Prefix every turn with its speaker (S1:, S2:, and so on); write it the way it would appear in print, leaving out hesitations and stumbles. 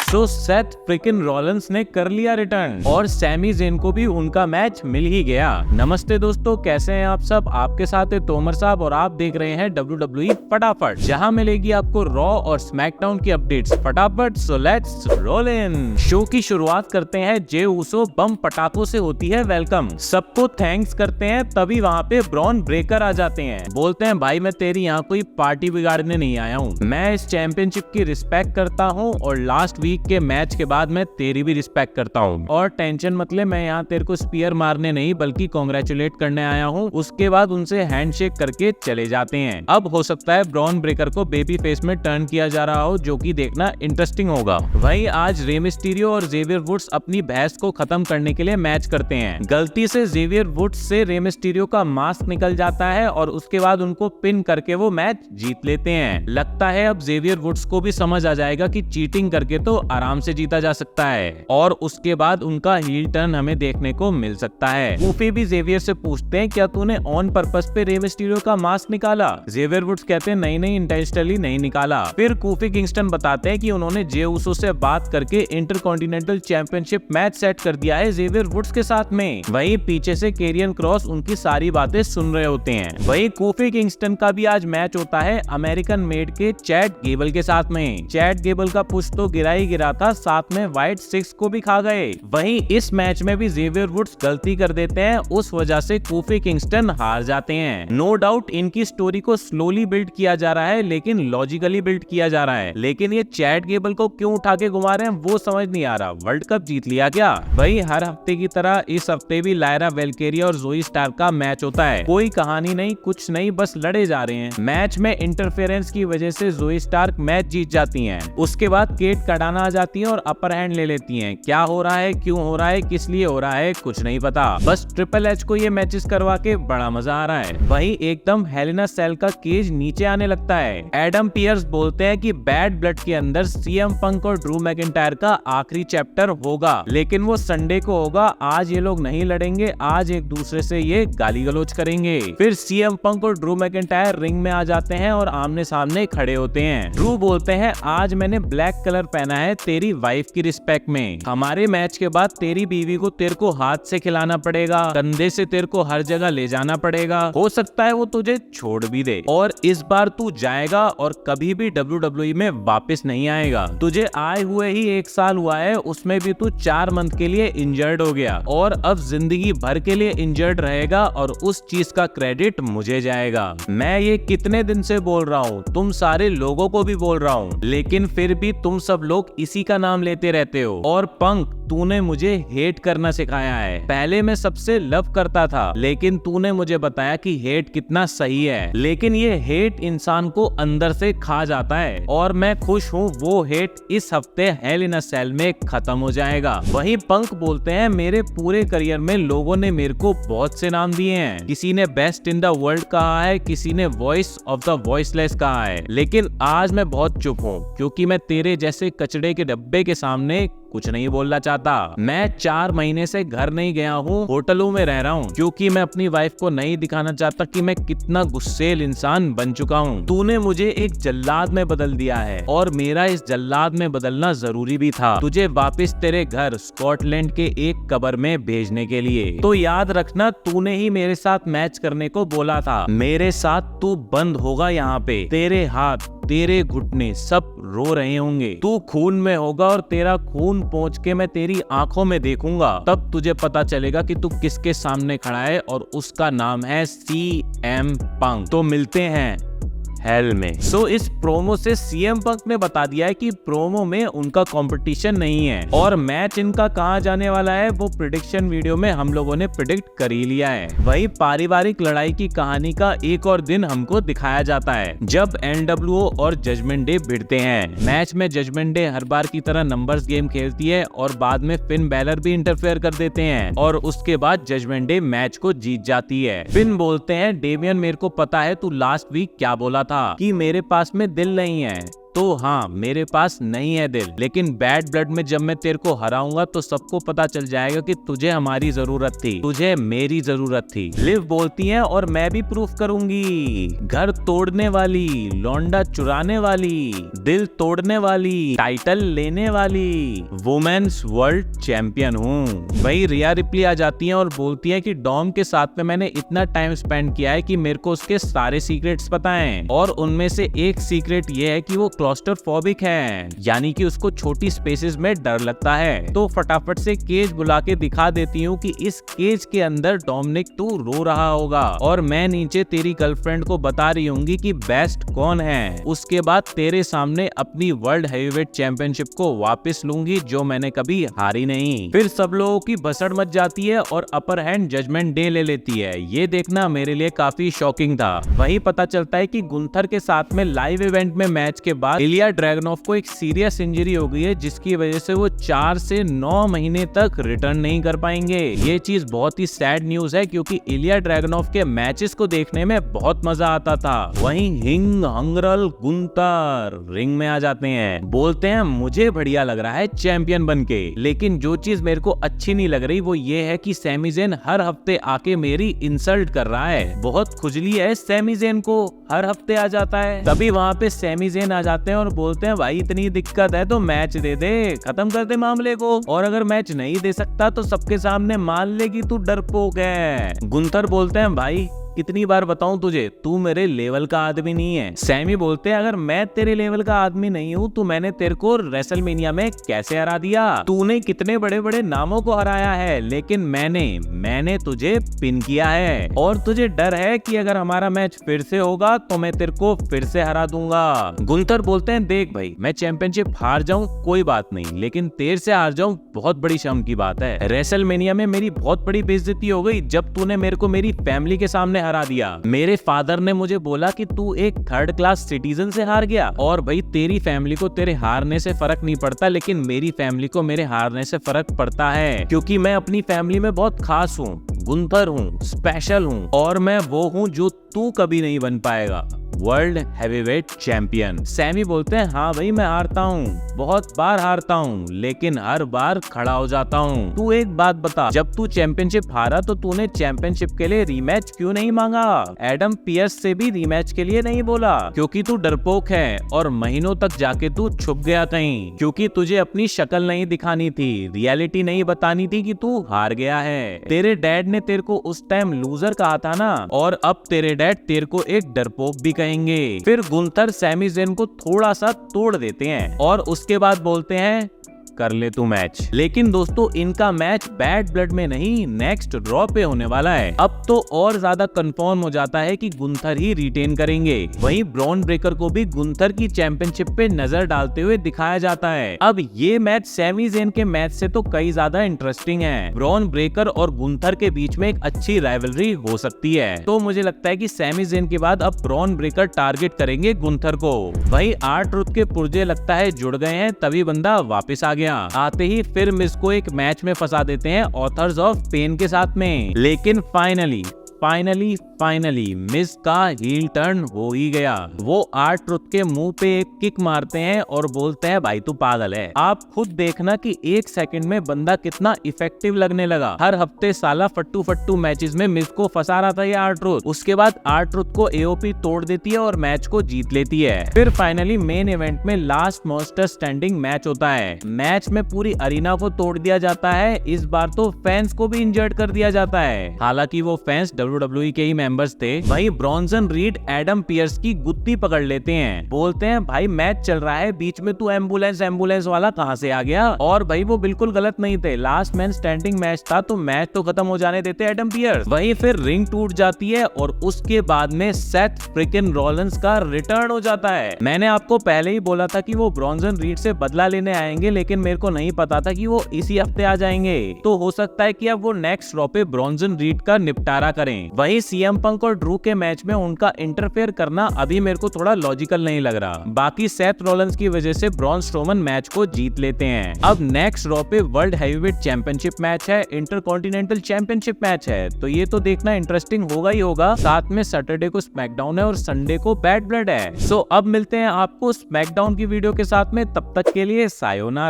S1: तो Seth freaking Rollins ने कर लिया रिटर्न और सैमी ज़ेन को भी उनका मैच मिल ही गया। नमस्ते दोस्तों, कैसे हैं आप सब? आपके साथ है तोमर साहब और आप देख रहे हैं WWE फटाफट, जहां मिलेगी आपको रॉ और स्मैकडाउन की अपडेट्स फटाफट। So let's roll in. Show की शुरुआत करते हैं जे ऊसो बम पटाखों से होती है वेलकम। सबको थैंक्स करते हैं, तभी वहां पे ब्रॉन ब्रेकर आ जाते हैं। बोलते हैं भाई मैं तेरी यहाँ कोई पार्टी बिगाड़ने नहीं आया हूँ, मैं इस चैंपियनशिप की रिस्पेक्ट करता हूँ और लास्ट वीक के मैच के बाद मैं तेरी भी रिस्पेक्ट करता हूँ। और टेंशन मत ले, मैं यहाँ तेरे को स्पीयर मारने नहीं बल्कि कांग्रेचुलेट करने आया हूँ। उसके बाद उनसे हैंडशेक करके चले जाते हैं। अब हो सकता है ब्रॉन ब्रेकर को बेबी फेस में टर्न किया जा रहा हो, जो कि देखना इंटरेस्टिंग होगा। वहीं आज रे मिस्टीरियो और जेवियर वुड्स अपनी बहस को खत्म करने के लिए मैच करते हैं। गलती से जेवियर वुड्स से रे मिस्टीरियो का मास्क निकल जाता है और उसके बाद उनको पिन करके वो मैच जीत लेते हैं। लगता है अब जेवियर वुड्स को भी समझ आ जाएगा कि चीटिंग करके तो आराम से जीता जा सकता है और उसके बाद उनका हील टर्न हमें देखने को मिल सकता है। कूफी भी जेवियर से पूछते हैं क्या तूने ऑन पर्पस पे रे मिस्टीरियो का मास्क निकाला? जेवियर वुड्स कहते हैं नहीं इंटेंशनली नहीं निकाला। फिर कूफी किंगस्टन बताते हैं कि उन्होंने जे ऊसो से बात करके इंटरकॉन्टिनेंटल चैंपियनशिप मैच सेट कर दिया है जेवियर वुड्स के साथ में। वहीं पीछे से केरियन क्रॉस उनकी सारी बातें सुन रहे होते हैं। वहीं कूफी किंगस्टन का भी आज मैच होता है अमेरिकन मेड के चैट गेबल के साथ में। चैट गेबल का पुश तो गिरा ही गिरा था, साथ में व्हाइट सिक्स को भी खा गए। वहीं इस मैच में भी जेवियर वुड्स गलती कर देते हैं, उस वजह से कूफी किंगस्टन हार जाते हैं। नो डाउट इनकी स्टोरी को स्लोली बिल्ड किया जा रहा है, लेकिन लॉजिकली बिल्ड किया जा रहा है। लेकिन ये चैट गेबल को क्यों उठा के घुमा रहे हैं वो समझ नहीं आ रहा। वर्ल्ड कप जीत लिया क्या? वही हर हफ्ते की तरह इस हफ्ते भी लायरा वेलकेरिया और जोई स्टार्क का मैच होता है। कोई कहानी नहीं, कुछ नहीं, बस लड़े जा रहे हैं। मैच में इंटरफेरेंस की वजह से जोई स्टार्क मैच जीत जाती हैं। उसके बाद केट कडाना आ जाती है और अपर हैंड ले लेती हैं। क्या हो रहा है, क्यों हो रहा है, किस लिए हो रहा है, कुछ नहीं पता। बस ट्रिपल एच को ये मैचेस करवा के बड़ा मजा आ रहा है। वहीं एकदम हेलेना सेल का केज नीचे आने लगता है। एडम पियर्स बोलते हैं कि बैड ब्लड के अंदर सीएम पंक और ड्रू मैकिंटायर का आखिरी चैप्टर होगा, लेकिन वो संडे को होगा। आज ये लोग नहीं लड़ेंगे, आज एक दूसरे से ये गाली गलौज करेंगे। फिर सीएम पंक और ड्रू मैकिंटायर रिंग में आ जाते हैं और आमने सामने खड़े होते हैं। ड्रू बोलते हैं आज मैंने ब्लैक कलर पहना है तेरी वाइफ की रिस्पेक्ट में। हमारे मैच के बाद तेरी बीवी को तेरे को हाथ से खिलाना पड़ेगा, कंधे से तेरे को हर जगह ले जाना पड़ेगा। हो सकता है वो तुझे छोड़ भी दे और इस बार तू जाएगा और कभी भी WWE में वापस नहीं आएगा। तुझे आए हुए ही 1 साल हुआ है, उसमें भी तू 4 मंथ के लिए इंजर्ड हो गया और अब जिंदगी भर के लिए इंजर्ड रहेगा और उस चीज का क्रेडिट मुझे जाएगा। मैं ये कितने दिन से बोल रहा हूँ, तुम सारे लोगों को भी बोल रहा हूँ, लेकिन फिर भी तुम सब लोग इसी का नाम लेते रहते हो। और पंक तूने मुझे हेट करना सिखाया है। पहले मैं सबसे लव करता था, लेकिन तूने मुझे बताया कि हेट कितना सही है। लेकिन ये हेट इंसान को अंदर से खा जाता है और मैं खुश हूँ वो हेट इस हफ्ते हेल इन अ सेल में खत्म हो जाएगा। वहीं पंक बोलते हैं मेरे पूरे करियर में लोगों ने मेरे को बहुत से नाम दिए हैं। किसी ने बेस्ट इन द वर्ल्ड कहा है, किसी ने वॉइस ऑफ द वॉइसलेस कहा है, लेकिन आज मैं बहुत चुप हूँ क्योंकि मैं तेरे जैसे कचड़े के डब्बे के सामने कुछ नहीं बोलना चाहता। मैं 4 महीने से घर नहीं गया हूँ, होटलों में रह रहा हूँ क्योंकि मैं अपनी वाइफ को नहीं दिखाना चाहता कि मैं कितना गुस्सेल इंसान बन चुका हूँ। तूने मुझे एक जल्लाद में बदल दिया है और मेरा इस जल्लाद में बदलना जरूरी भी था, तुझे वापस तेरे घर स्कॉटलैंड के एक कब्र में भेजने के लिए। तो याद रखना तूने ही मेरे साथ मैच करने को बोला था। मेरे साथ तू बंद होगा यहाँ पे, तेरे हाथ तेरे घुटने सब रो रहे होंगे, तू खून में होगा और तेरा खून पहुंच के मैं तेरी आंखों में देखूंगा। तब तुझे पता चलेगा कि तू किसके सामने खड़ा है और उसका नाम है सीएम पंक। तो मिलते हैं हेल में। सो इस प्रोमो से सीएम पंक ने बता दिया है कि प्रोमो में उनका कंपटीशन नहीं है और मैच इनका कहां जाने वाला है वो प्रेडिक्शन वीडियो में हम लोगों ने प्रेडिक्ट कर ही लिया है। वही पारिवारिक लड़ाई की कहानी का एक और दिन हमको दिखाया जाता है जब NWO और जजमेंट डे भिड़ते हैं। मैच में जजमेंट डे हर बार की तरह नंबर्स गेम खेलती है और बाद में फिन बैलर भी इंटरफेयर कर देते हैं और उसके बाद जजमेंट डे मैच को जीत जाती है। फिन बोलते हैं डेमियन मेरे को पता है तू लास्ट वीक क्या बोला था कि मेरे पास में दिल नहीं है, तो हाँ, मेरे पास नहीं है दिल, लेकिन बैड ब्लड में जब मैं तेरे को हराऊंगा तो सबको पता चल जाएगा कि तुझे हमारी जरूरत थी, तुझे मेरी जरूरत थी। लिव बोलती है और मैं भी प्रूफ करूंगी। घर तोड़ने वाली, लौंडा चुराने वाली, दिल तोड़ने वाली, टाइटल लेने वाली वुमेन्स वर्ल्ड चैंपियन हूँ। वही रिया रिप्ली आ जाती है और बोलती है कि डॉम के साथ में मैंने इतना टाइम स्पेंड किया है कि मेरे को उसके सारे सीक्रेट्स पता हैं, और उनमें से एक सीक्रेट ये है कि वो क्लॉस्ट्रोफोबिक है, यानी कि उसको छोटी स्पेसेस में डर लगता है। तो फटाफट से केज बुला के दिखा देती हूँ कि इस केज के अंदर डोमिनिक तू रो रहा होगा और मैं नीचे तेरी गर्लफ्रेंड को बता रही होंगी कि बेस्ट कौन है। उसके बाद तेरे सामने अपनी वर्ल्ड हैवीवेट चैंपियनशिप को वापस लूंगी जो मैंने कभी हारी नहीं। फिर सब लोगों की भसड़ मच जाती है और अपर हैंड जजमेंट डे ले लेती है। ये देखना मेरे लिए काफी शॉकिंग था। वहीं पता चलता है कि गुंथर के साथ में लाइव इवेंट में मैच के बाद इलिया ड्रैगनोफ को एक सीरियस इंजरी हो गई है, जिसकी वजह से वो 4 से 9 महीने तक रिटर्न नहीं कर पाएंगे। ये चीज बहुत ही सैड न्यूज है क्योंकि इलिया ड्रैगनोफ के मैचेस को देखने में बहुत मजा आता था। वहीं हिंग हंगरल गुंथर रिंग में आ जाते हैं, बोलते हैं मुझे बढ़िया लग रहा है चैंपियन बनके, लेकिन जो चीज मेरे को अच्छी नहीं लग रही वो ये है कि सैमी ज़ेन हर हफ्ते आके मेरी इंसल्ट कर रहा है। बहुत खुजली है सैमी ज़ेन को, हर हफ्ते आ जाता है। तभी वहाँ पे सैमी ज़ेन आ जाते हैं और बोलते हैं भाई इतनी दिक्कत है तो मैच दे दे, खत्म कर दे मामले को, और अगर मैच नहीं दे सकता तो सबके सामने मान ले कि तू डरपोक है। गुंथर बोलते हैं भाई कितनी बार बताऊं तुझे, तू मेरे लेवल का आदमी नहीं है। सैमी बोलते हैं अगर मैं तेरे लेवल का आदमी नहीं हूँ तो मैंने तेरे को रेसलमेनिया में कैसे हरा दिया? तूने कितने बड़े बड़े नामों को हराया है, लेकिन मैंने तुझे पिन किया है, और तुझे डर है कि अगर हमारा मैच फिर से होगा तो मैं तेरे को फिर से हरा दूंगा। गुंथर बोलते हैं देख भाई, मैं चैंपियनशिप हार जाऊं कोई बात नहीं, लेकिन तेरे से हार जाऊं बहुत बड़ी शर्म की बात है। रेसलमेनिया में मेरी बहुत बड़ी बेइज्जती हो गई जब तूने मेरे को मेरी फैमिली के सामने हरा दिया। मेरे फादर ने मुझे बोला कि तू एक 3rd क्लास सिटीजन से हार गया, और भाई तेरी फैमिली को तेरे हारने से फर्क नहीं पड़ता, लेकिन मेरी फैमिली को मेरे हारने से फर्क पड़ता है, क्योंकि मैं अपनी फैमिली में बहुत खास हूँ, गुंथर हूँ, स्पेशल हूँ, और मैं वो हूँ जो तू कभी नहीं बन पाएगा, वर्ल्ड हैवीवेट चैंपियन। सैमी बोलते हैं हाँ भाई मैं हारता हूँ, बहुत बार हारता हूँ, लेकिन हर बार खड़ा हो जाता हूँ। तू एक बात बता, जब तू चैंपियनशिप हारा तो तूने चैंपियनशिप के लिए रीमैच क्यों नहीं मांगा? एडम पियर्स से भी रीमैच के लिए नहीं बोला, क्योंकि तू डरपोक है और महीनों तक जाके तू छुप गया कहीं, क्योंकि तुझे अपनी शक्ल नहीं दिखानी थी, रियलिटी नहीं बतानी थी कि तू हार गया है। तेरे डैड ने तेरे को उस टाइम लूजर कहा था ना, और अब तेरे डैड तेरे को एक डरपोक भी कहेंगे। फिर गुंथर सैमी ज़ेन को थोड़ा सा तोड़ देते हैं और उसके बाद बोलते हैं कर ले तू मैच। लेकिन दोस्तों इनका मैच बैड ब्लड में नहीं, नेक्स्ट ड्रॉ पे होने वाला है। अब तो और ज्यादा कंफर्म हो जाता है कि गुंथर ही रिटेन करेंगे। वहीं ब्रॉन ब्रेकर को भी गुंथर की चैंपियनशिप पे नजर डालते हुए दिखाया जाता है। अब ये मैच सैमी ज़ेन के मैच से तो कई ज्यादा इंटरेस्टिंग है। ब्रॉन ब्रेकर और गुंथर के बीच में एक अच्छी राइवलरी हो सकती है, तो मुझे लगता है कि सैमी ज़ेन के बाद अब ब्रॉन ब्रेकर टारगेट करेंगे गुंथर को। वही R-Truth के पुर्जे लगता है जुड़ गए हैं, तभी बंदा वापस आ गया। आते ही फिर मिस को एक मैच में फंसा देते हैं ऑथर्स ऑफ पेन के साथ में, लेकिन फाइनली मिस का हील टर्न हो ही गया। वो R-Truth के मुंह पे एक किक मारते हैं और बोलते हैं भाई तू पागल है। आप खुद देखना कि 1 सेकंड में बंदा कितना इफेक्टिव लगने लगा। हर हफ्ते साला फट्टू मैचेस में मिस को फंसा रहा था ये R-Truth। उसके बाद R-Truth को AOP तोड़ देती है और मैच को जीत लेती है। फिर फाइनली मेन इवेंट में लास्ट मॉन्स्टर स्टैंडिंग मैच होता है। मैच में पूरी अरीना को तोड़ दिया जाता है। इस बार तो फैंस को भी इंजर्ड कर दिया जाता है, हालांकि वो फैंस WWE के ही मेंबर्स थे। वहीं ब्रॉन्सन रीड एडम पियर्स की गुत्ती पकड़ लेते हैं, बोलते हैं भाई मैच चल रहा है, बीच में तू एम्बुलेंस वाला कहां से आ गया? और भाई वो बिल्कुल गलत नहीं थे, लास्ट मैन स्टैंडिंग मैच था, तो मैच तो खत्म हो जाने देते एडम पियर्स। वहीं फिर रिंग टूट जाती है और उसके बाद में सेथ फ्रिकिन रॉलिंस का रिटर्न हो जाता है। मैंने आपको पहले ही बोला था कि वो ब्रॉन्सन रीड से बदला लेने आएंगे, लेकिन मेरे को नहीं पता था कि वो इसी हफ्ते आ जाएंगे। तो हो सकता है कि अब वो नेक्स्ट रॉ पे ब्रॉन्सन रीड का निपटारा करें। नहीं। वहीं सीएम पंक और ड्रू के मैच में उनका इंटरफेयर करना अभी मेरे को थोड़ा लॉजिकल नहीं लग रहा। बाकी सेथ रॉलिंस की वजह से ब्रॉन स्ट्रोमन मैच को जीत लेते हैं। अब नेक्स्ट रॉ पे वर्ल्ड हैवीवेट चैंपियनशिप मैच है, इंटरकॉन्टिनेंटल चैंपियनशिप मैच है, तो ये तो देखना इंटरेस्टिंग होगा ही होगा। साथ में सैटरडे को स्मैकडाउन है और संडे को बैड ब्लड है। सो अब मिलते हैं आपको स्मैकडाउन की वीडियो के साथ में, तब तक के लिए सायोनारा।